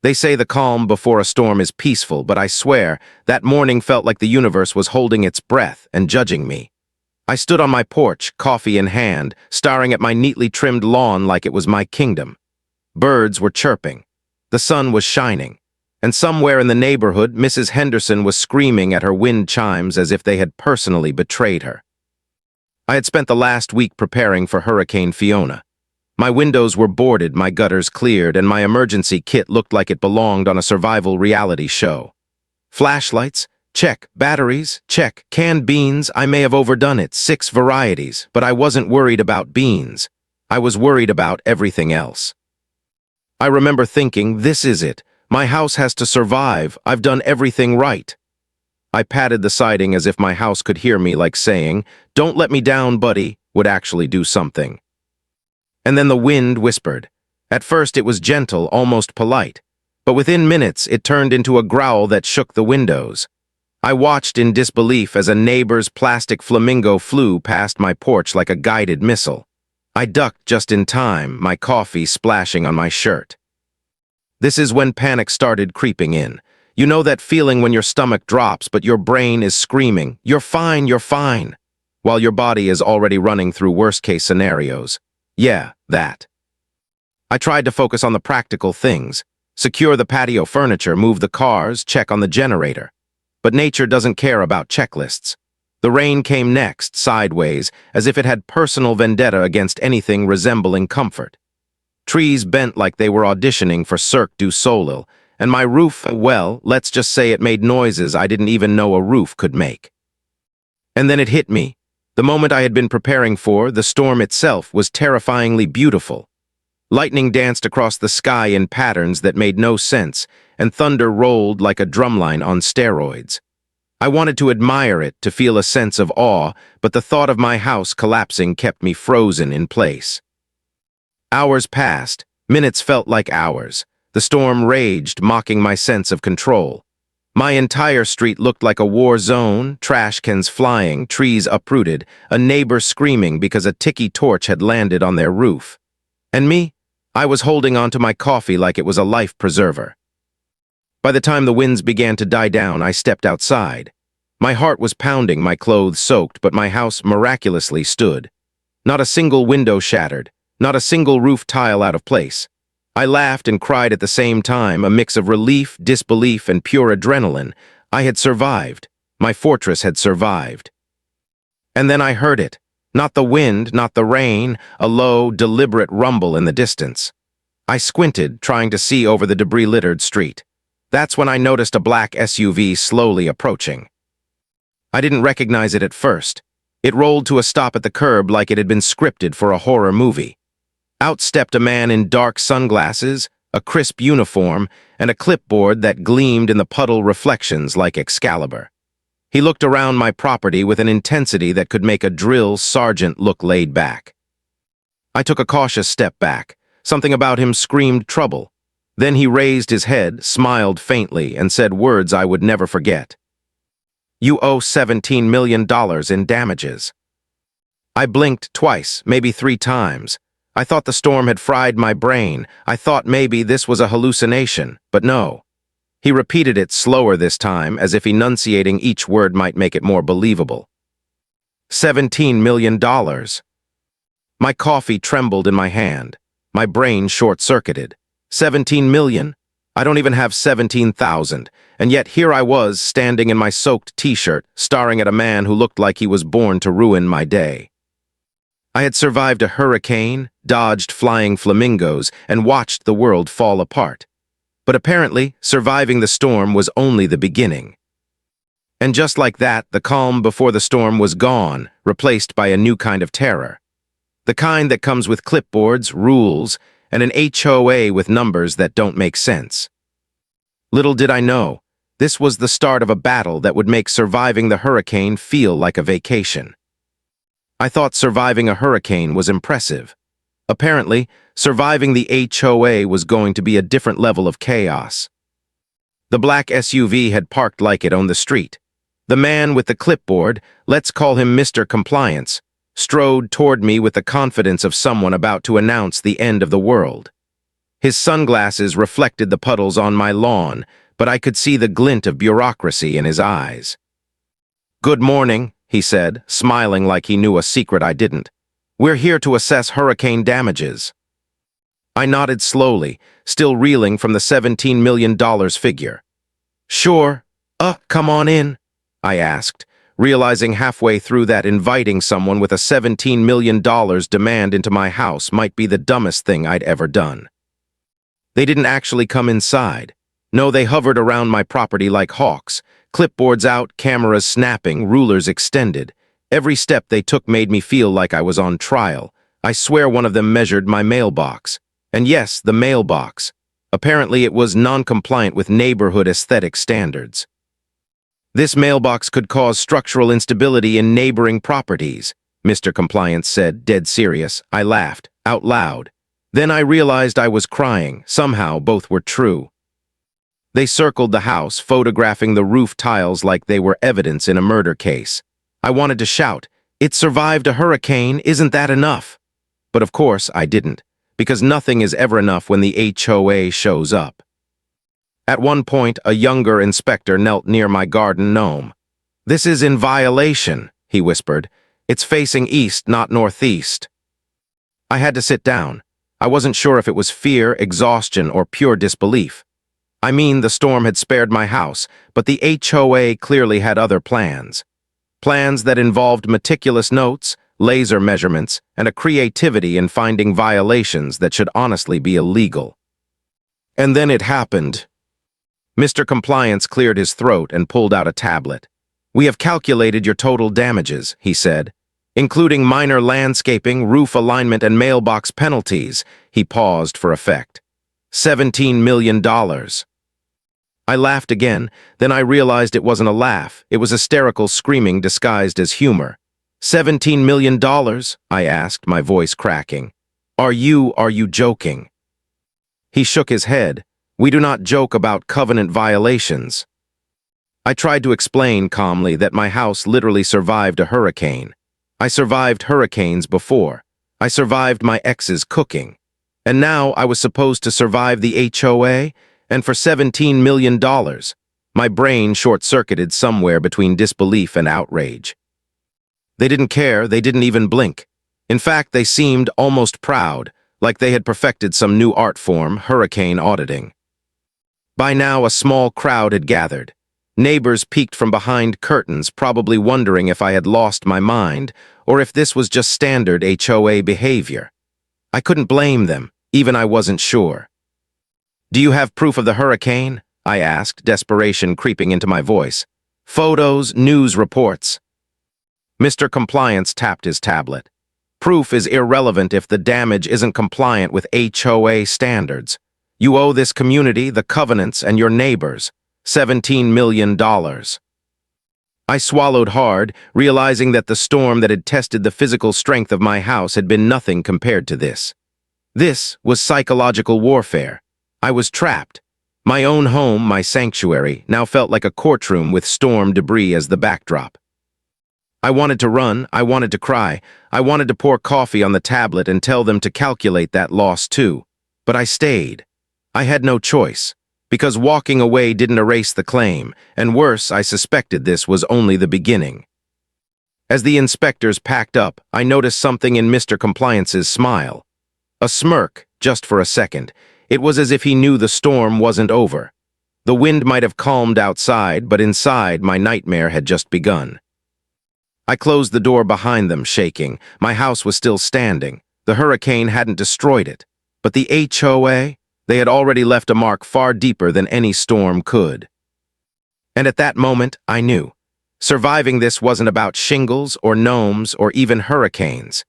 They say the calm before a storm is peaceful, but I swear, that morning felt like the universe was holding its breath and judging me. I stood on my porch, coffee in hand, staring at my neatly trimmed lawn like it was my kingdom. Birds were chirping. The sun was shining. And somewhere in the neighborhood, Mrs. Henderson was screaming at her wind chimes as if they had personally betrayed her. I had spent the last week preparing for Hurricane Fiona. My windows were boarded, my gutters cleared, and my emergency kit looked like it belonged on a survival reality show. Flashlights? Check. Batteries? Check. Canned beans? I may have overdone it, 6 varieties, but I wasn't worried about beans. I was worried about everything else. I remember thinking, this is it. My house has to survive. I've done everything right. I patted the siding as if my house could hear me, like saying, "Don't let me down, buddy," would actually do something. And then the wind whispered. At first it was gentle, almost polite, but within minutes it turned into a growl that shook the windows. I watched in disbelief as a neighbor's plastic flamingo flew past my porch like a guided missile. I ducked just in time, my coffee splashing on my shirt. This is when panic started creeping in. You know that feeling when your stomach drops, but your brain is screaming, "You're fine, you're fine," while your body is already running through worst-case scenarios. Yeah, that. I tried to focus on the practical things. Secure the patio furniture, move the cars, check on the generator. But nature doesn't care about checklists. The rain came next, sideways, as if it had personal vendetta against anything resembling comfort. Trees bent like they were auditioning for Cirque du Soleil, and my roof, well, let's just say it made noises I didn't even know a roof could make. And then it hit me. The moment I had been preparing for, the storm itself, was terrifyingly beautiful. Lightning danced across the sky in patterns that made no sense, and thunder rolled like a drumline on steroids. I wanted to admire it, to feel a sense of awe, but the thought of my house collapsing kept me frozen in place. Hours passed. Minutes felt like hours. The storm raged, mocking my sense of control. My entire street looked like a war zone, trash cans flying, trees uprooted, a neighbor screaming because a tiki torch had landed on their roof. And me? I was holding onto my coffee like it was a life preserver. By the time the winds began to die down, I stepped outside. My heart was pounding, my clothes soaked, but my house miraculously stood. Not a single window shattered, not a single roof tile out of place. I laughed and cried at the same time, a mix of relief, disbelief, and pure adrenaline. I had survived. My fortress had survived. And then I heard it. Not the wind, not the rain, a low, deliberate rumble in the distance. I squinted, trying to see over the debris-littered street. That's when I noticed a black SUV slowly approaching. I didn't recognize it at first. It rolled to a stop at the curb like it had been scripted for a horror movie. Out stepped a man in dark sunglasses, a crisp uniform, and a clipboard that gleamed in the puddle reflections like Excalibur. He looked around my property with an intensity that could make a drill sergeant look laid back. I took a cautious step back. Something about him screamed trouble. Then he raised his head, smiled faintly, and said words I would never forget. "You owe $17 million in damages." I blinked twice, maybe 3 times. I thought the storm had fried my brain. I thought maybe this was a hallucination, but no. He repeated it slower this time, as if enunciating each word might make it more believable. $17 million. My coffee trembled in my hand. My brain short-circuited. 17 million? I don't even have 17,000, and yet here I was, standing in my soaked t-shirt, staring at a man who looked like he was born to ruin my day. I had survived a hurricane, dodged flying flamingos, and watched the world fall apart. But apparently, surviving the storm was only the beginning. And just like that, the calm before the storm was gone, replaced by a new kind of terror. The kind that comes with clipboards, rules, and an HOA with numbers that don't make sense. Little did I know, this was the start of a battle that would make surviving the hurricane feel like a vacation. I thought surviving a hurricane was impressive. Apparently, surviving the HOA was going to be a different level of chaos. The black SUV had parked like it on the street. The man with the clipboard, let's call him Mr. Compliance, strode toward me with the confidence of someone about to announce the end of the world. His sunglasses reflected the puddles on my lawn, but I could see the glint of bureaucracy in his eyes. "Good morning," he said, smiling like he knew a secret I didn't. "We're here to assess hurricane damages." I nodded slowly, still reeling from the $17 million figure. "Sure. Come on in," I asked, realizing halfway through that inviting someone with a $17 million demand into my house might be the dumbest thing I'd ever done. They didn't actually come inside. No, they hovered around my property like hawks, clipboards out, cameras snapping, rulers extended. Every step they took made me feel like I was on trial. I swear one of them measured my mailbox. And yes, the mailbox. Apparently it was non-compliant with neighborhood aesthetic standards. "This mailbox could cause structural instability in neighboring properties," Mr. Compliance said, dead serious. I laughed, out loud. Then I realized I was crying. Somehow both were true. They circled the house, photographing the roof tiles like they were evidence in a murder case. I wanted to shout, "It survived a hurricane, isn't that enough?" But of course I didn't, because nothing is ever enough when the HOA shows up. At one point, a younger inspector knelt near my garden gnome. "This is in violation," he whispered. "It's facing east, not northeast." I had to sit down. I wasn't sure if it was fear, exhaustion, or pure disbelief. I mean, the storm had spared my house, but the HOA clearly had other plans. Plans that involved meticulous notes, laser measurements, and a creativity in finding violations that should honestly be illegal. And then it happened. Mr. Compliance cleared his throat and pulled out a tablet. "We have calculated your total damages," he said, "including minor landscaping, roof alignment, and mailbox penalties." He paused for effect. $17 million. I laughed again, then I realized it wasn't a laugh. It was hysterical screaming disguised as humor. $17 million? I asked, my voice cracking. Are you joking?" He shook his head. "We do not joke about covenant violations." I tried to explain calmly that my house literally survived a hurricane. I survived hurricanes before. I survived my ex's cooking. And now I was supposed to survive the HOA? And for $17 million. My brain short-circuited somewhere between disbelief and outrage. They didn't care, they didn't even blink. In fact, they seemed almost proud, like they had perfected some new art form, hurricane auditing. By now, a small crowd had gathered. Neighbors peeked from behind curtains, probably wondering if I had lost my mind, or if this was just standard HOA behavior. I couldn't blame them, even I wasn't sure. "Do you have proof of the hurricane?" I asked, desperation creeping into my voice. "Photos, news reports." Mr. Compliance tapped his tablet. "Proof is irrelevant if the damage isn't compliant with HOA standards. You owe this community, the covenants, and your neighbors $17 million. I swallowed hard, realizing that the storm that had tested the physical strength of my house had been nothing compared to this. This was psychological warfare. I was trapped. My own home, my sanctuary, now felt like a courtroom with storm debris as the backdrop. I wanted to run, I wanted to cry, I wanted to pour coffee on the tablet and tell them to calculate that loss too. But I stayed. I had no choice, because walking away didn't erase the claim, and worse, I suspected this was only the beginning. As the inspectors packed up, I noticed something in Mr. Compliance's smile. A smirk, just for a second. It was as if he knew the storm wasn't over. The wind might have calmed outside, but inside, my nightmare had just begun. I closed the door behind them, shaking. My house was still standing. The hurricane hadn't destroyed it. But the HOA? They had already left a mark far deeper than any storm could. And at that moment, I knew. Surviving this wasn't about shingles or gnomes or even hurricanes.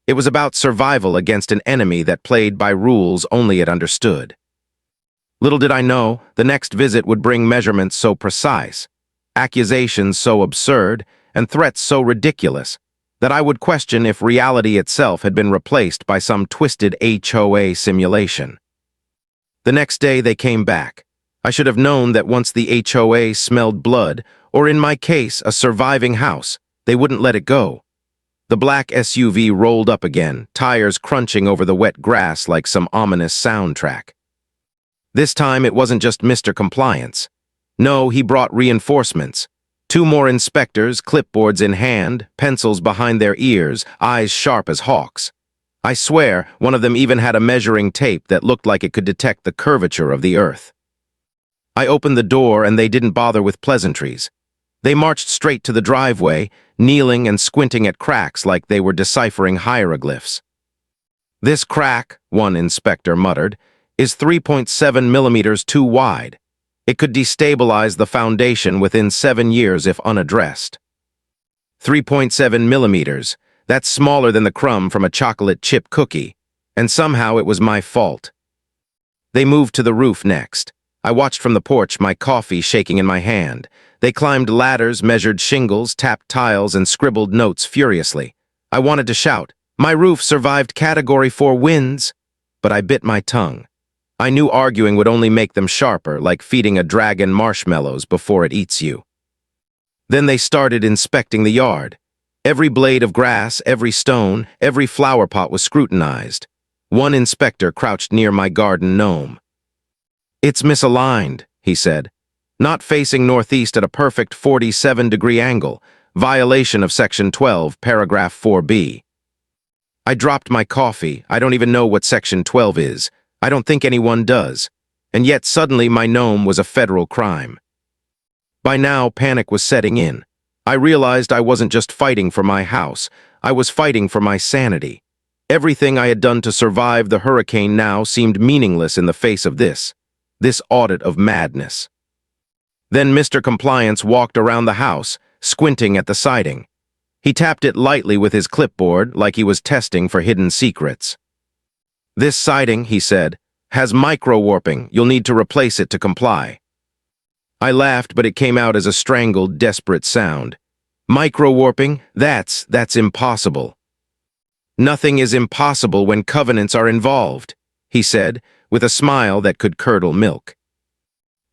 It was about survival against an enemy that played by rules only it understood. Little did I know, the next visit would bring measurements so precise, accusations so absurd, and threats so ridiculous, that I would question if reality itself had been replaced by some twisted HOA simulation. The next day they came back. I should have known that once the HOA smelled blood, or in my case, a surviving house, they wouldn't let it go. The black SUV rolled up again, tires crunching over the wet grass like some ominous soundtrack. This time it wasn't just Mr. Compliance. No, he brought reinforcements. Two more inspectors, clipboards in hand, pencils behind their ears, eyes sharp as hawks. I swear, one of them even had a measuring tape that looked like it could detect the curvature of the earth. I opened the door and they didn't bother with pleasantries. They marched straight to the driveway, kneeling and squinting at cracks like they were deciphering hieroglyphs. "This crack," one inspector muttered, "is 3.7 millimeters too wide. It could destabilize the foundation within 7 years if unaddressed." 3.7 millimeters, that's smaller than the crumb from a chocolate chip cookie, and somehow it was my fault. They moved to the roof next. I watched from the porch, my coffee shaking in my hand. They climbed ladders, measured shingles, tapped tiles, and scribbled notes furiously. I wanted to shout, "My roof survived Category 4 winds," but I bit my tongue. I knew arguing would only make them sharper, like feeding a dragon marshmallows before it eats you. Then they started inspecting the yard. Every blade of grass, every stone, every flower pot was scrutinized. One inspector crouched near my garden gnome. "It's misaligned," he said. "Not facing northeast at a perfect 47-degree angle. Violation of Section 12, Paragraph 4B. I dropped my coffee. I don't even know what Section 12 is. I don't think anyone does. And yet suddenly my gnome was a federal crime. By now, panic was setting in. I realized I wasn't just fighting for my house. I was fighting for my sanity. Everything I had done to survive the hurricane now seemed meaningless in the face of this audit of madness. Then Mr. Compliance walked around the house, squinting at the siding. He tapped it lightly with his clipboard like he was testing for hidden secrets. "This siding," he said, "has micro-warping. You'll need to replace it to comply." I laughed, but it came out as a strangled, desperate sound. "Micro-warping? That's impossible." "Nothing is impossible when covenants are involved," he said, with a smile that could curdle milk.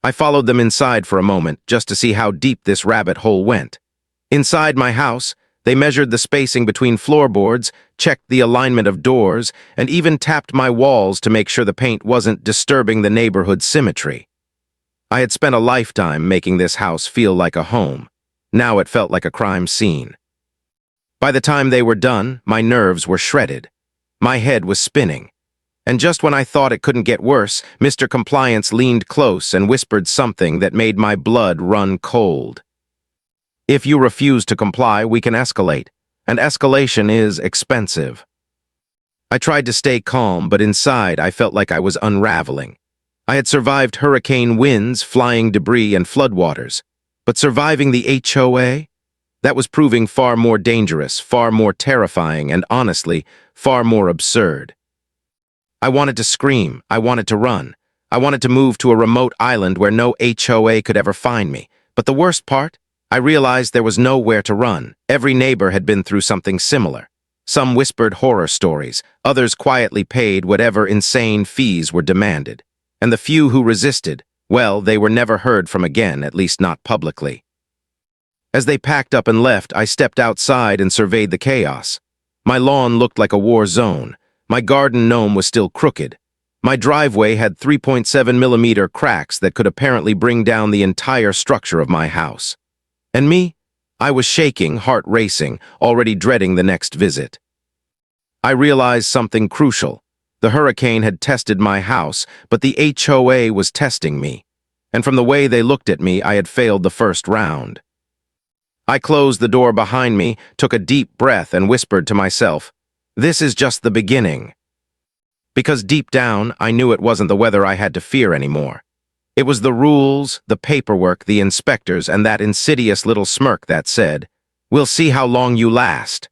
I followed them inside for a moment, just to see how deep this rabbit hole went. Inside my house, they measured the spacing between floorboards, checked the alignment of doors, and even tapped my walls to make sure the paint wasn't disturbing the neighborhood's symmetry. I had spent a lifetime making this house feel like a home. Now it felt like a crime scene. By the time they were done, my nerves were shredded. My head was spinning. And just when I thought it couldn't get worse, Mr. Compliance leaned close and whispered something that made my blood run cold. "If you refuse to comply, we can escalate, and escalation is expensive." I tried to stay calm, but inside I felt like I was unraveling. I had survived hurricane winds, flying debris, and floodwaters. But surviving the HOA? That was proving far more dangerous, far more terrifying, and honestly, far more absurd. I wanted to scream. I wanted to run. I wanted to move to a remote island where no HOA could ever find me. But the worst part? I realized there was nowhere to run. Every neighbor had been through something similar. Some whispered horror stories. Others quietly paid whatever insane fees were demanded. And the few who resisted, well, they were never heard from again, at least not publicly. As they packed up and left, I stepped outside and surveyed the chaos. My lawn looked like a war zone. My garden gnome was still crooked. My driveway had 3.7 millimeter cracks that could apparently bring down the entire structure of my house. And me? I was shaking, heart racing, already dreading the next visit. I realized something crucial. The hurricane had tested my house, but the HOA was testing me. And from the way they looked at me, I had failed the first round. I closed the door behind me, took a deep breath, and whispered to myself, "This is just the beginning." Because deep down, I knew it wasn't the weather I had to fear anymore. It was the rules, the paperwork, the inspectors, and that insidious little smirk that said, "We'll see how long you last."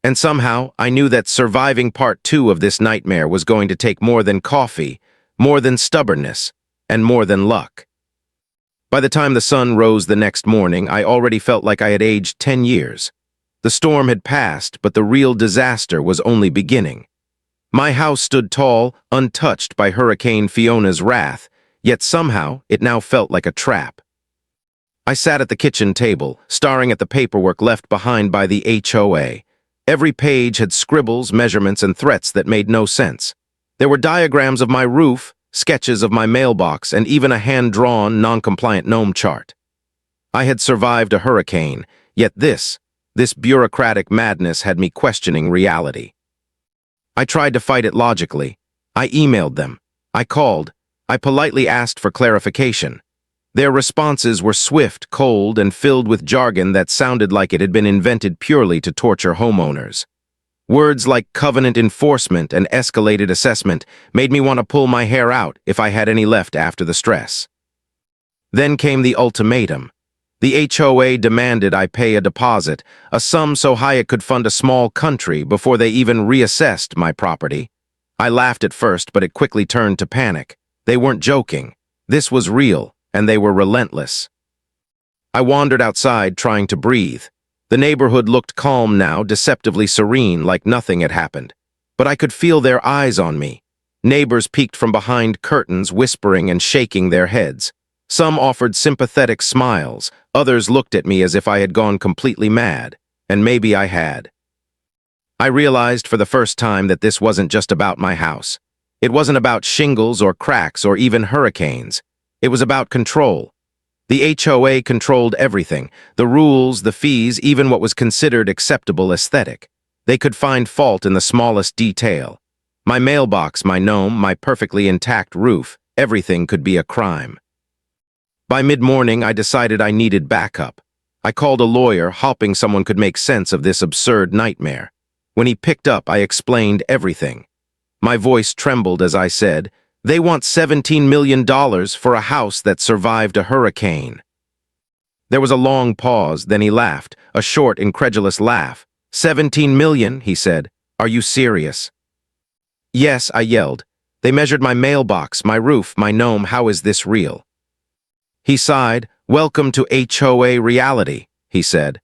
And somehow, I knew that surviving part 2 of this nightmare was going to take more than coffee, more than stubbornness, and more than luck. By the time the sun rose the next morning, I already felt like I had aged 10 years. The storm had passed, but the real disaster was only beginning. My house stood tall, untouched by Hurricane Fiona's wrath, yet somehow it now felt like a trap. I sat at the kitchen table, staring at the paperwork left behind by the HOA. Every page had scribbles, measurements, and threats that made no sense. There were diagrams of my roof, sketches of my mailbox, and even a hand-drawn, non-compliant gnome chart. I had survived a hurricane, yet this bureaucratic madness had me questioning reality. I tried to fight it logically. I emailed them. I called. I politely asked for clarification. Their responses were swift, cold, and filled with jargon that sounded like it had been invented purely to torture homeowners. Words like covenant enforcement and escalated assessment made me want to pull my hair out if I had any left after the stress. Then came the ultimatum. The HOA demanded I pay a deposit, a sum so high it could fund a small country before they even reassessed my property. I laughed at first, but it quickly turned to panic. They weren't joking. This was real, and they were relentless. I wandered outside, trying to breathe. The neighborhood looked calm now, deceptively serene, like nothing had happened. But I could feel their eyes on me. Neighbors peeked from behind curtains, whispering and shaking their heads. Some offered sympathetic smiles, others looked at me as if I had gone completely mad, and maybe I had. I realized for the first time that this wasn't just about my house. It wasn't about shingles or cracks or even hurricanes. It was about control. The HOA controlled everything, the rules, the fees, even what was considered acceptable aesthetic. They could find fault in the smallest detail. My mailbox, my gnome, my perfectly intact roof, everything could be a crime. By mid-morning, I decided I needed backup. I called a lawyer, hoping someone could make sense of this absurd nightmare. When he picked up, I explained everything. My voice trembled as I said, "They want $17 million for a house that survived a hurricane." There was a long pause, then he laughed, a short, incredulous laugh. "17 million, he said. "Are you serious?" "Yes," I yelled. "They measured my mailbox, my roof, my gnome. How is this real?" He sighed. "Welcome to HOA reality," he said.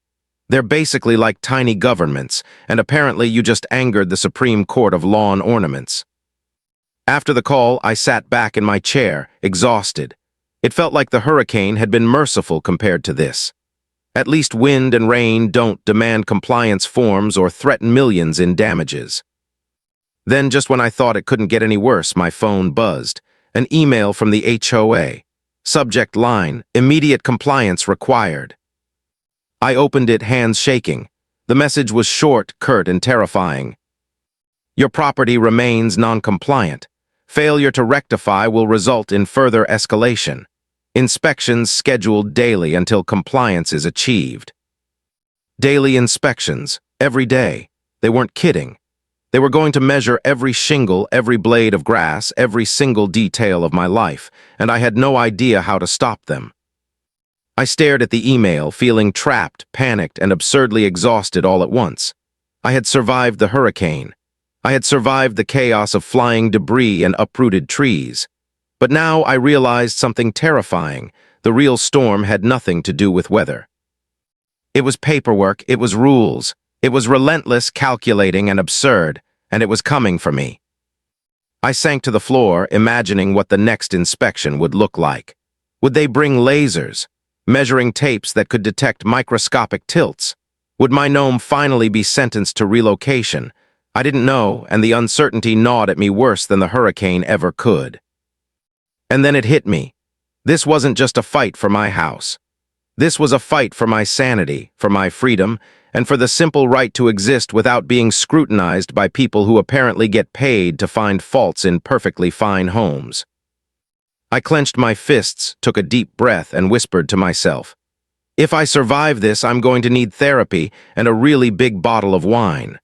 "They're basically like tiny governments, and apparently you just angered the Supreme Court of Lawn Ornaments." After the call, I sat back in my chair, exhausted. It felt like the hurricane had been merciful compared to this. At least wind and rain don't demand compliance forms or threaten millions in damages. Then, just when I thought it couldn't get any worse, my phone buzzed. An email from the HOA. Subject line, "Immediate compliance required." I opened it, hands shaking. The message was short, curt, and terrifying. "Your property remains non-compliant. Failure to rectify will result in further escalation. Inspections scheduled daily until compliance is achieved." Daily inspections, every day. They weren't kidding. They were going to measure every shingle, every blade of grass, every single detail of my life, and I had no idea how to stop them. I stared at the email, feeling trapped, panicked, and absurdly exhausted all at once. I had survived the hurricane. I had survived the chaos of flying debris and uprooted trees. But now I realized something terrifying. The real storm had nothing to do with weather. It was paperwork, it was rules. It was relentless, calculating, and absurd, and it was coming for me. I sank to the floor, imagining what the next inspection would look like. Would they bring lasers, measuring tapes that could detect microscopic tilts? Would my gnome finally be sentenced to relocation? I didn't know, and the uncertainty gnawed at me worse than the hurricane ever could. And then it hit me. This wasn't just a fight for my house. This was a fight for my sanity, for my freedom, and for the simple right to exist without being scrutinized by people who apparently get paid to find faults in perfectly fine homes. I clenched my fists, took a deep breath, and whispered to myself, "If I survive this, I'm going to need therapy and a really big bottle of wine."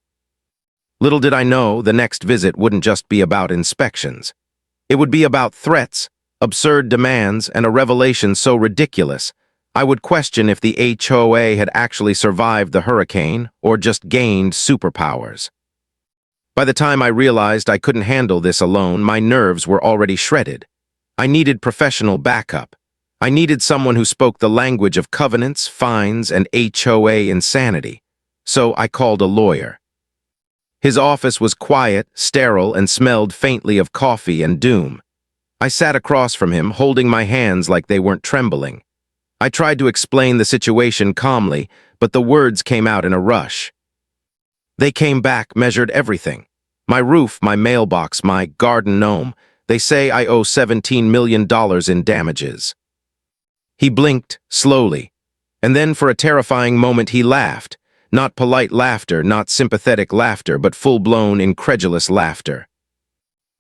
Little did I know the next visit wouldn't just be about inspections. It would be about threats, absurd demands, and a revelation so ridiculous I would question if the HOA had actually survived the hurricane or just gained superpowers. By the time I realized I couldn't handle this alone, my nerves were already shredded. I needed professional backup. I needed someone who spoke the language of covenants, fines, and HOA insanity. So I called a lawyer. His office was quiet, sterile, and smelled faintly of coffee and doom. I sat across from him, holding my hands like they weren't trembling. I tried to explain the situation calmly, but the words came out in a rush. They came back, measured everything. My roof, my mailbox, my garden gnome. They say I owe $17 million in damages." He blinked, slowly, and then for a terrifying moment he laughed. Not polite laughter, not sympathetic laughter, but full-blown, incredulous laughter.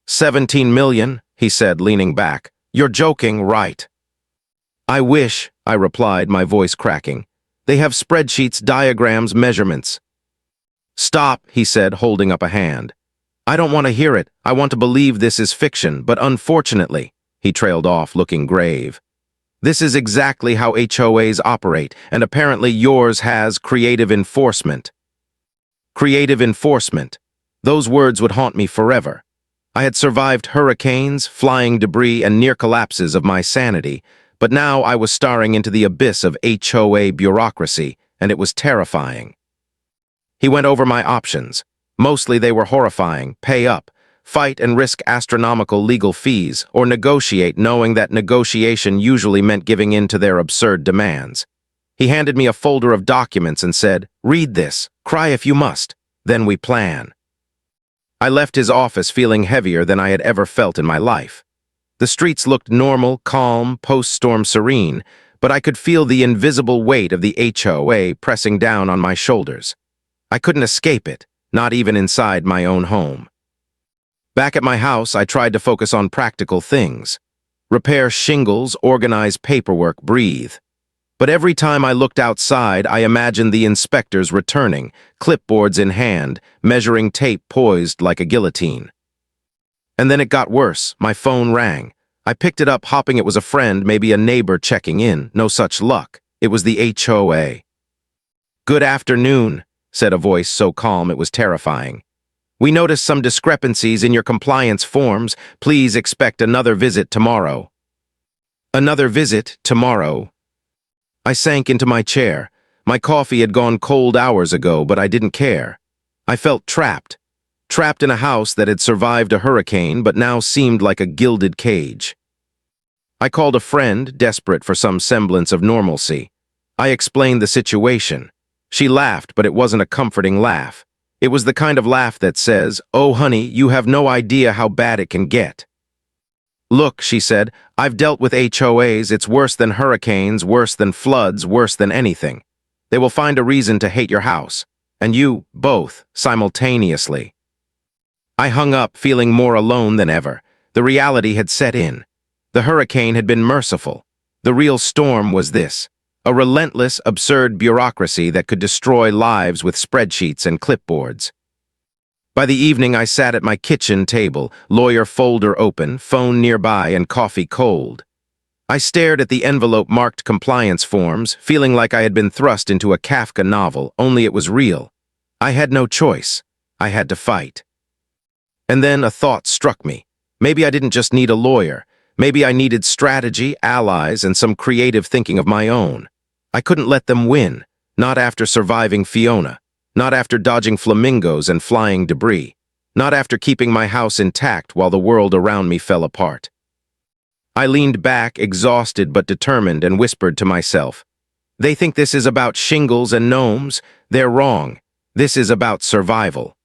"17 million, he said, leaning back. "You're joking, right?" "I wish," I replied, my voice cracking. "They have spreadsheets, diagrams, measurements." "Stop," he said, holding up a hand. "I don't want to hear it. I want to believe this is fiction, but unfortunately," he trailed off, looking grave, "this is exactly how HOAs operate, and apparently yours has creative enforcement." Creative enforcement. Those words would haunt me forever. I had survived hurricanes, flying debris, and near collapses of my sanity, but now I was staring into the abyss of HOA bureaucracy, and it was terrifying. He went over my options. Mostly they were horrifying: pay up, fight and risk astronomical legal fees, or negotiate knowing that negotiation usually meant giving in to their absurd demands. He handed me a folder of documents and said, "Read this, cry if you must, then we plan." I left his office feeling heavier than I had ever felt in my life. The streets looked normal, calm, post-storm serene, but I could feel the invisible weight of the HOA pressing down on my shoulders. I couldn't escape it, not even inside my own home. Back at my house, I tried to focus on practical things. Repair shingles, organize paperwork, breathe. But every time I looked outside, I imagined the inspectors returning, clipboards in hand, measuring tape poised like a guillotine. And then it got worse. My phone rang. I picked it up, hoping it was a friend, maybe a neighbor checking in. No such luck. It was the HOA. "Good afternoon," said a voice so calm it was terrifying. "We noticed some discrepancies in your compliance forms. Please expect another visit tomorrow." Another visit tomorrow. I sank into my chair. My coffee had gone cold hours ago, but I didn't care. I felt trapped. Trapped in a house that had survived a hurricane but now seemed like a gilded cage. I called a friend, desperate for some semblance of normalcy. I explained the situation. She laughed, but it wasn't a comforting laugh. It was the kind of laugh that says, "Oh, honey, you have no idea how bad it can get." "Look," she said, "I've dealt with HOAs. It's worse than hurricanes, worse than floods, worse than anything. They will find a reason to hate your house. And you, both, simultaneously." I hung up, feeling more alone than ever. The reality had set in. The hurricane had been merciful. The real storm was this: a relentless, absurd bureaucracy that could destroy lives with spreadsheets and clipboards. By the evening, I sat at my kitchen table, lawyer folder open, phone nearby, and coffee cold. I stared at the envelope-marked compliance forms, feeling like I had been thrust into a Kafka novel, only it was real. I had no choice. I had to fight. And then a thought struck me. Maybe I didn't just need a lawyer. Maybe I needed strategy, allies, and some creative thinking of my own. I couldn't let them win, not after surviving Fiona, not after dodging flamingos and flying debris, not after keeping my house intact while the world around me fell apart. I leaned back, exhausted but determined, and whispered to myself, "They think this is about shingles and gnomes. They're wrong. This is about survival."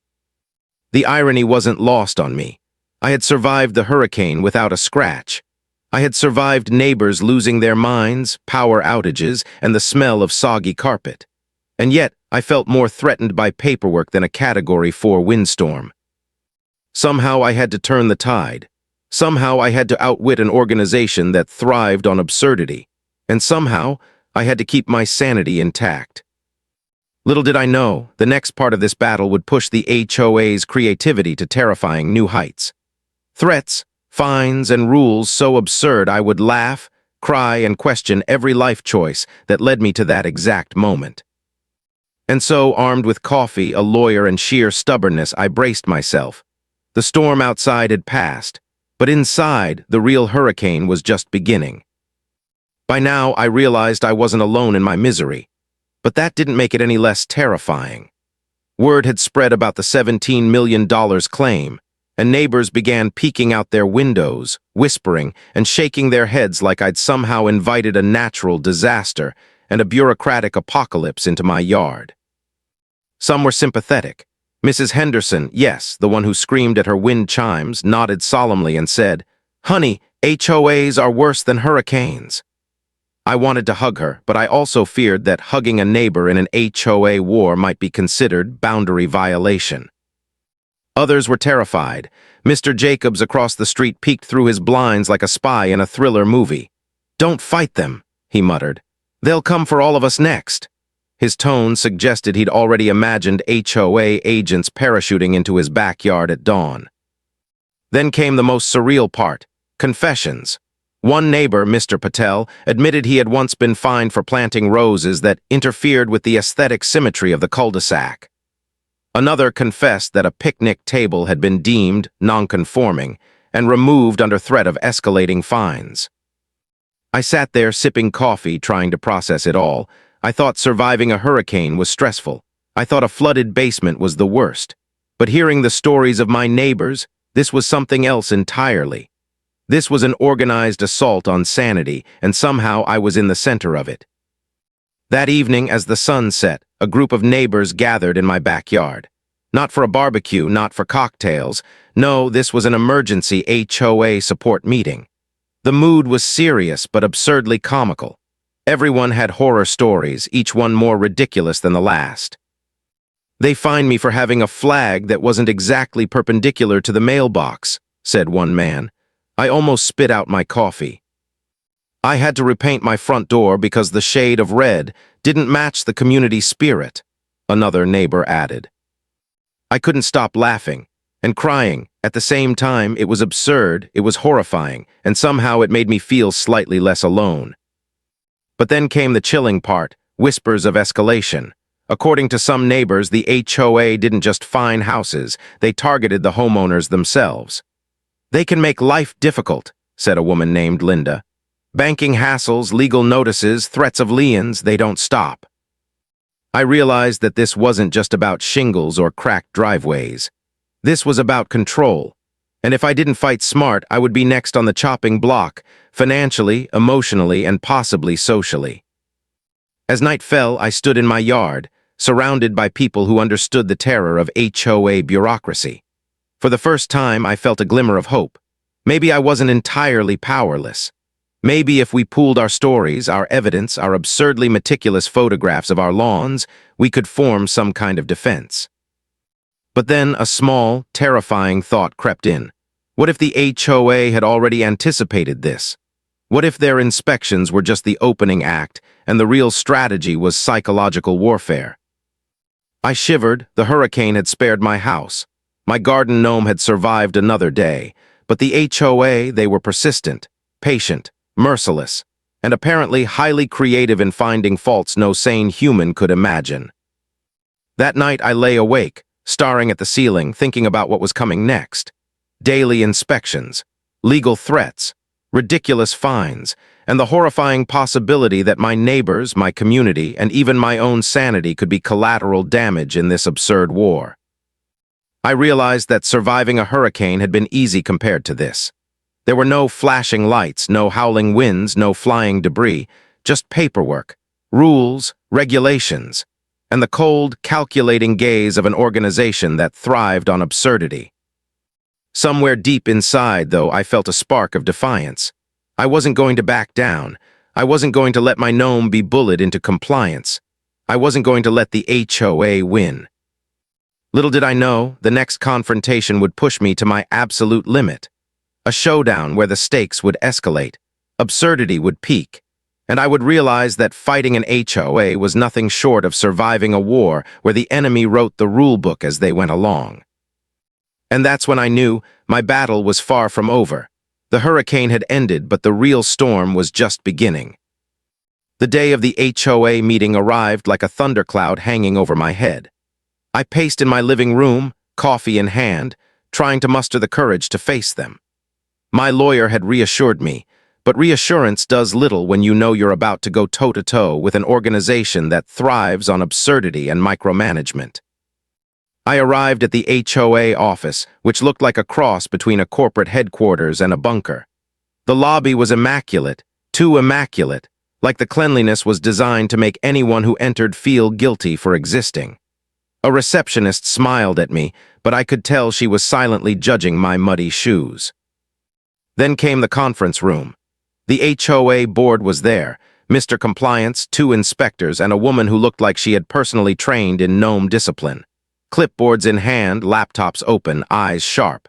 The irony wasn't lost on me. I had survived the hurricane without a scratch. I had survived neighbors losing their minds, power outages, and the smell of soggy carpet. And yet, I felt more threatened by paperwork than a Category 4 windstorm. Somehow I had to turn the tide. Somehow I had to outwit an organization that thrived on absurdity. And somehow I had to keep my sanity intact. Little did I know, the next part of this battle would push the HOA's creativity to terrifying new heights. Threats, fines, and rules so absurd I would laugh, cry, and question every life choice that led me to that exact moment. And so, armed with coffee, a lawyer, and sheer stubbornness, I braced myself. The storm outside had passed, but inside, the real hurricane was just beginning. By now, I realized I wasn't alone in my misery, but that didn't make it any less terrifying. Word had spread about the $17 million claim, and neighbors began peeking out their windows, whispering and shaking their heads like I'd somehow invited a natural disaster and a bureaucratic apocalypse into my yard. Some were sympathetic. Mrs. Henderson, yes, the one who screamed at her wind chimes, nodded solemnly and said, "Honey, HOAs are worse than hurricanes." I wanted to hug her, but I also feared that hugging a neighbor in an HOA war might be considered boundary violation. Others were terrified. Mr. Jacobs across the street peeked through his blinds like a spy in a thriller movie. "Don't fight them," he muttered. "They'll come for all of us next." His tone suggested he'd already imagined HOA agents parachuting into his backyard at dawn. Then came the most surreal part: confessions. One neighbor, Mr. Patel, admitted he had once been fined for planting roses that interfered with the aesthetic symmetry of the cul-de-sac. Another confessed that a picnic table had been deemed non-conforming and removed under threat of escalating fines. I sat there sipping coffee, trying to process it all. I thought surviving a hurricane was stressful. I thought a flooded basement was the worst. But hearing the stories of my neighbors, this was something else entirely. This was an organized assault on sanity, and somehow I was in the center of it. That evening, as the sun set, a group of neighbors gathered in my backyard. Not for a barbecue, not for cocktails. No, this was an emergency HOA support meeting. The mood was serious but absurdly comical. Everyone had horror stories, each one more ridiculous than the last. "They fined me for having a flag that wasn't exactly perpendicular to the mailbox," said one man. I almost spit out my coffee. "I had to repaint my front door because the shade of red didn't match the community spirit," another neighbor added. I couldn't stop laughing and crying. At the same time, it was absurd, it was horrifying, and somehow it made me feel slightly less alone. But then came the chilling part: whispers of escalation. According to some neighbors, the HOA didn't just fine houses, they targeted the homeowners themselves. "They can make life difficult," said a woman named Linda. "Banking hassles, legal notices, threats of liens, they don't stop." I realized that this wasn't just about shingles or cracked driveways. This was about control. And if I didn't fight smart, I would be next on the chopping block, financially, emotionally, and possibly socially. As night fell, I stood in my yard, surrounded by people who understood the terror of HOA bureaucracy. For the first time, I felt a glimmer of hope. Maybe I wasn't entirely powerless. Maybe if we pooled our stories, our evidence, our absurdly meticulous photographs of our lawns, we could form some kind of defense. But then a small, terrifying thought crept in. What if the HOA had already anticipated this? What if their inspections were just the opening act, and the real strategy was psychological warfare? I shivered. The hurricane had spared my house. My garden gnome had survived another day. But the HOA, they were persistent, patient, merciless, and apparently highly creative in finding faults no sane human could imagine. That night I lay awake, staring at the ceiling, thinking about what was coming next. Daily inspections, legal threats, ridiculous fines, and the horrifying possibility that my neighbors, my community, and even my own sanity could be collateral damage in this absurd war. I realized that surviving a hurricane had been easy compared to this. There were no flashing lights, no howling winds, no flying debris, just paperwork, rules, regulations, and the cold, calculating gaze of an organization that thrived on absurdity. Somewhere deep inside, though, I felt a spark of defiance. I wasn't going to back down. I wasn't going to let my gnome be bullied into compliance. I wasn't going to let the HOA win. Little did I know, the next confrontation would push me to my absolute limit. A showdown where the stakes would escalate, absurdity would peak, and I would realize that fighting an HOA was nothing short of surviving a war where the enemy wrote the rule book as they went along. And that's when I knew my battle was far from over. The hurricane had ended, but the real storm was just beginning. The day of the HOA meeting arrived like a thundercloud hanging over my head. I paced in my living room, coffee in hand, trying to muster the courage to face them. My lawyer had reassured me, but reassurance does little when you know you're about to go toe-to-toe with an organization that thrives on absurdity and micromanagement. I arrived at the HOA office, which looked like a cross between a corporate headquarters and a bunker. The lobby was immaculate, too immaculate, like the cleanliness was designed to make anyone who entered feel guilty for existing. A receptionist smiled at me, but I could tell she was silently judging my muddy shoes. Then came the conference room. The HOA board was there, Mr. Compliance, two inspectors, and a woman who looked like she had personally trained in gnome discipline. Clipboards in hand, laptops open, eyes sharp.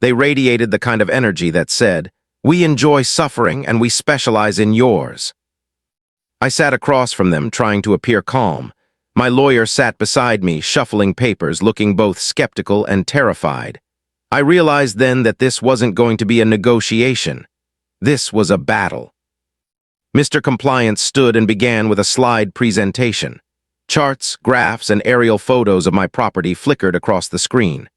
They radiated the kind of energy that said, "We enjoy suffering and we specialize in yours." I sat across from them, trying to appear calm. My lawyer sat beside me, shuffling papers, looking both skeptical and terrified. I realized then that this wasn't going to be a negotiation. This was a battle. Mr. Compliance stood and began with a slide presentation. Charts, graphs, and aerial photos of my property flickered across the screen.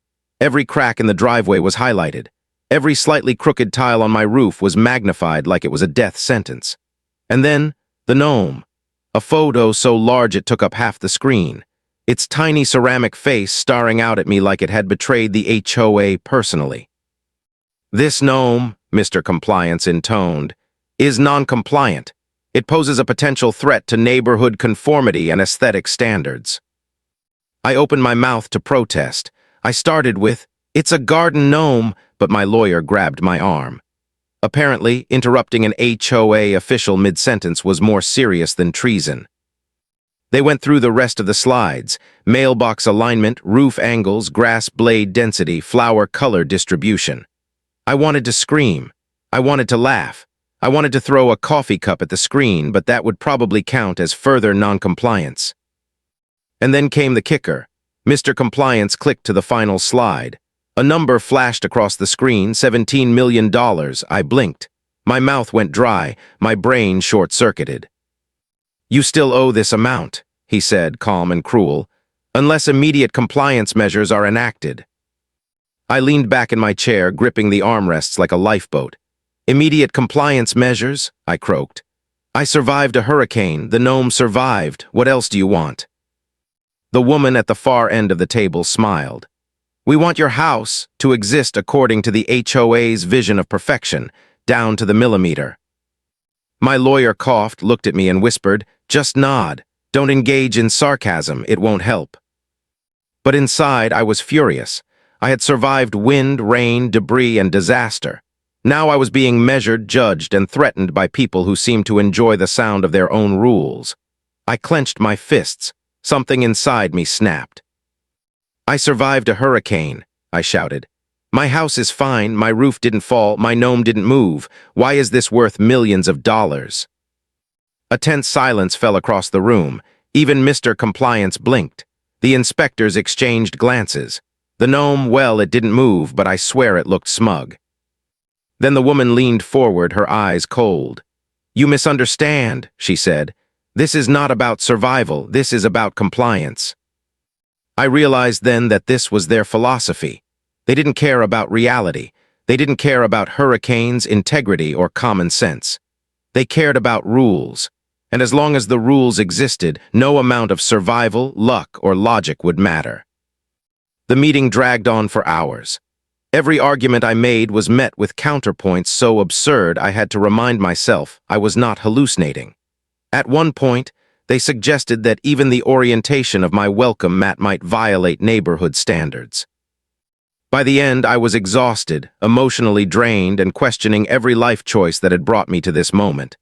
Every crack in the driveway was highlighted. Every slightly crooked tile on my roof was magnified like it was a death sentence. And then, the gnome. A photo so large it took up half the screen. Its tiny ceramic face staring out at me like it had betrayed the HOA personally. "This gnome," Mr. Compliance intoned, "is non-compliant. It poses a potential threat to neighborhood conformity and aesthetic standards." I opened my mouth to protest. I started with, "It's a garden gnome," but my lawyer grabbed my arm. Apparently, interrupting an HOA official mid-sentence was more serious than treason. They went through the rest of the slides: mailbox alignment, roof angles, grass blade density, flower color distribution. I wanted to scream. I wanted to laugh. I wanted to throw a coffee cup at the screen, but that would probably count as further non-compliance. And then came the kicker. Mr. Compliance clicked to the final slide. A number flashed across the screen, $17 million. I blinked. My mouth went dry, my brain short-circuited. "You still owe this amount," he said, calm and cruel, "unless immediate compliance measures are enacted." I leaned back in my chair, gripping the armrests like a lifeboat. "Immediate compliance measures?" I croaked. "I survived a hurricane. The gnome survived. What else do you want?" The woman at the far end of the table smiled. "We want your house to exist according to the HOA's vision of perfection, down to the millimeter." My lawyer coughed, looked at me, and whispered, "Just nod. Don't engage in sarcasm. It won't help." But inside, I was furious. I had survived wind, rain, debris, and disaster. Now I was being measured, judged, and threatened by people who seemed to enjoy the sound of their own rules. I clenched my fists. Something inside me snapped. "I survived a hurricane," I shouted. "My house is fine, my roof didn't fall, my gnome didn't move. Why is this worth millions of dollars?" A tense silence fell across the room. Even Mr. Compliance blinked. The inspectors exchanged glances. The gnome, well, it didn't move, but I swear it looked smug. Then the woman leaned forward, her eyes cold. "You misunderstand," she said. "This is not about survival, this is about compliance." I realized then that this was their philosophy. They didn't care about reality. They didn't care about hurricanes, integrity, or common sense. They cared about rules. And as long as the rules existed, no amount of survival, luck, or logic would matter. The meeting dragged on for hours. Every argument I made was met with counterpoints so absurd I had to remind myself I was not hallucinating. At one point, they suggested that even the orientation of my welcome mat might violate neighborhood standards. By the end, I was exhausted, emotionally drained, and questioning every life choice that had brought me to this moment.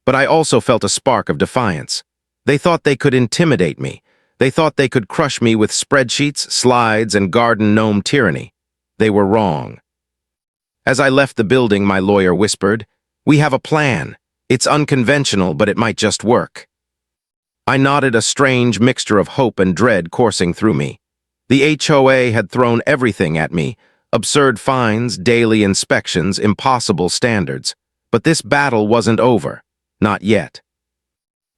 But I also felt a spark of defiance. They thought they could intimidate me. They thought they could crush me with spreadsheets, slides, and garden gnome tyranny. They were wrong. As I left the building, my lawyer whispered, "We have a plan. It's unconventional, but it might just work." I nodded, a strange mixture of hope and dread coursing through me. The HOA had thrown everything at me: absurd fines, daily inspections, impossible standards. But this battle wasn't over. Not yet.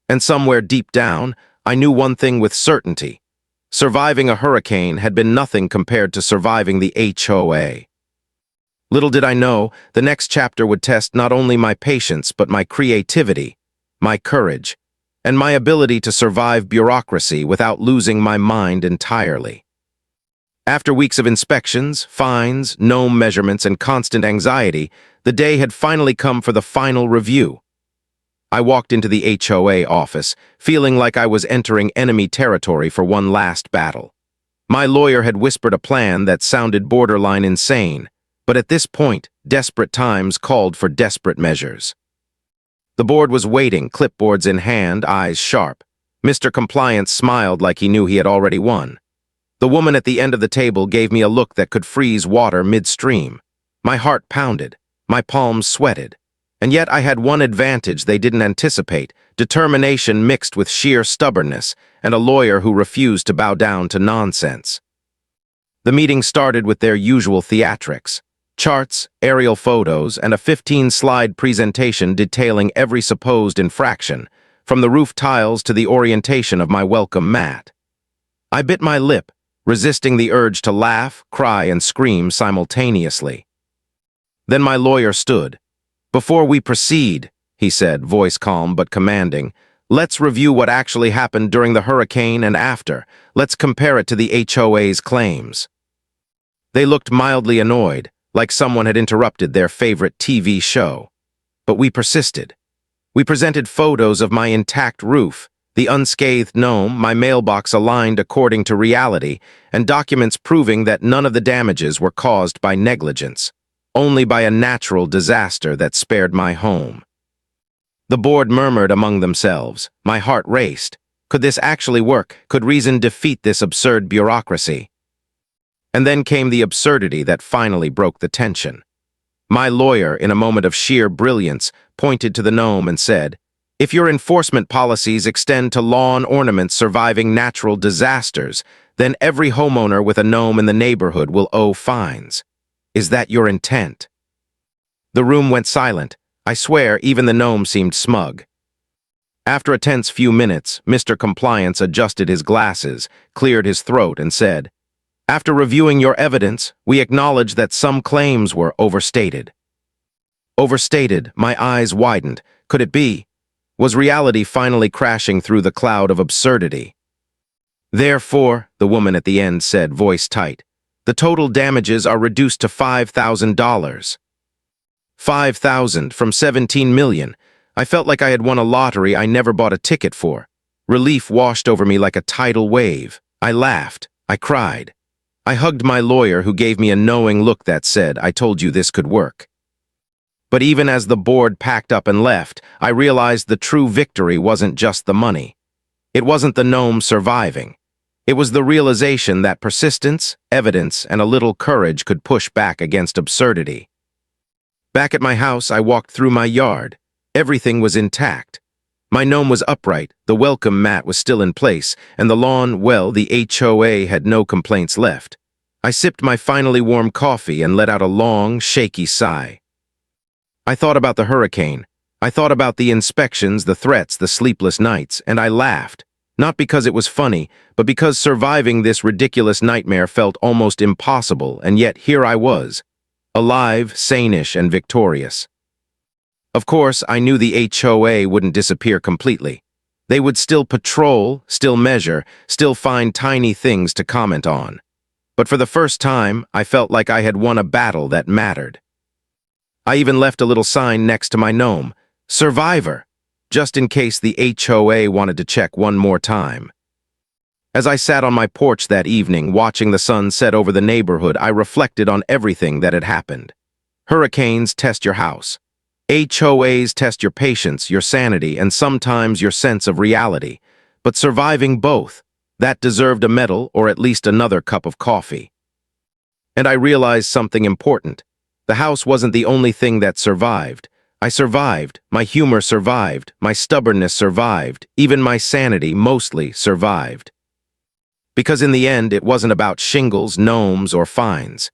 And somewhere deep down, I knew one thing with certainty. Surviving a hurricane had been nothing compared to surviving the HOA. Little did I know, the next chapter would test not only my patience, but my creativity, my courage, and my ability to survive bureaucracy without losing my mind entirely. After weeks of inspections, fines, gnome measurements, and constant anxiety, the day had finally come for the final review. I walked into the HOA office, feeling like I was entering enemy territory for one last battle. My lawyer had whispered a plan that sounded borderline insane, But at this point, desperate times called for desperate measures. The board was waiting, clipboards in hand, eyes sharp. Mr. Compliance smiled like he knew he had already won. The woman at the end of the table gave me a look that could freeze water midstream. My heart pounded. My palms sweated. And yet I had one advantage they didn't anticipate, determination mixed with sheer stubbornness, and a lawyer who refused to bow down to nonsense. The meeting started with their usual theatrics. Charts, aerial photos, and a 15-slide presentation detailing every supposed infraction, from the roof tiles to the orientation of my welcome mat. I bit my lip, resisting the urge to laugh, cry, and scream simultaneously. Then my lawyer stood. "Before we proceed," he said, voice calm but commanding, "let's review what actually happened during the hurricane and after. Let's compare it to the HOA's claims." They looked mildly annoyed, like someone had interrupted their favorite TV show. But we persisted. We presented photos of my intact roof, the unscathed gnome, my mailbox aligned according to reality, and documents proving that none of the damages were caused by negligence, only by a natural disaster that spared my home. The board murmured among themselves. My heart raced. Could this actually work? Could reason defeat this absurd bureaucracy? And then came the absurdity that finally broke the tension. My lawyer, in a moment of sheer brilliance, pointed to the gnome and said, "If your enforcement policies extend to lawn ornaments surviving natural disasters, then every homeowner with a gnome in the neighborhood will owe fines. Is that your intent?" The room went silent. I swear, even the gnome seemed smug. After a tense few minutes, Mr. Compliance adjusted his glasses, cleared his throat, and said, "After reviewing your evidence, we acknowledge that some claims were overstated." Overstated, my eyes widened. Could it be? Was reality finally crashing through the cloud of absurdity? "Therefore," the woman at the end said, voice tight, "the total damages are reduced to $5,000. $5,000 from $17 million. I felt like I had won a lottery I never bought a ticket for. Relief washed over me like a tidal wave. I laughed. I cried. I hugged my lawyer, who gave me a knowing look that said, "I told you this could work." But even as the board packed up and left, I realized the true victory wasn't just the money. It wasn't the gnome surviving. It was the realization that persistence, evidence, and a little courage could push back against absurdity. Back at my house, I walked through my yard. Everything was intact. My gnome was upright, the welcome mat was still in place, and the lawn, well, the HOA had no complaints left. I sipped my finally warm coffee and let out a long, shaky sigh. I thought about the hurricane. I thought about the inspections, the threats, the sleepless nights, and I laughed. Not because it was funny, but because surviving this ridiculous nightmare felt almost impossible, and yet here I was, alive, sane-ish, and victorious. Of course, I knew the HOA wouldn't disappear completely. They would still patrol, still measure, still find tiny things to comment on. But for the first time, I felt like I had won a battle that mattered. I even left a little sign next to my gnome, "Survivor," just in case the HOA wanted to check one more time. As I sat on my porch that evening, watching the sun set over the neighborhood, I reflected on everything that had happened. Hurricanes test your house. HOAs test your patience, your sanity, and sometimes your sense of reality. But surviving both, that deserved a medal or at least another cup of coffee. And I realized something important. The house wasn't the only thing that survived. I survived, my humor survived, my stubbornness survived, even my sanity mostly survived. Because in the end, it wasn't about shingles, gnomes, or fines.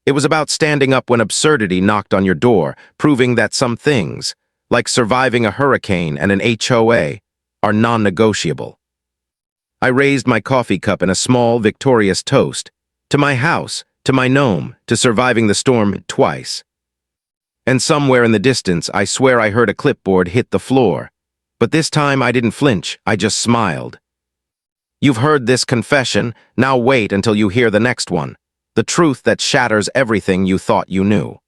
It was about standing up when absurdity knocked on your door, proving that some things, like surviving a hurricane and an HOA, are non-negotiable. I raised my coffee cup in a small, victorious toast, to my house, to my gnome, to surviving the storm twice. And somewhere in the distance, I swear I heard a clipboard hit the floor. But this time I didn't flinch, I just smiled. "You've heard this confession, now wait until you hear the next one. The truth that shatters everything you thought you knew."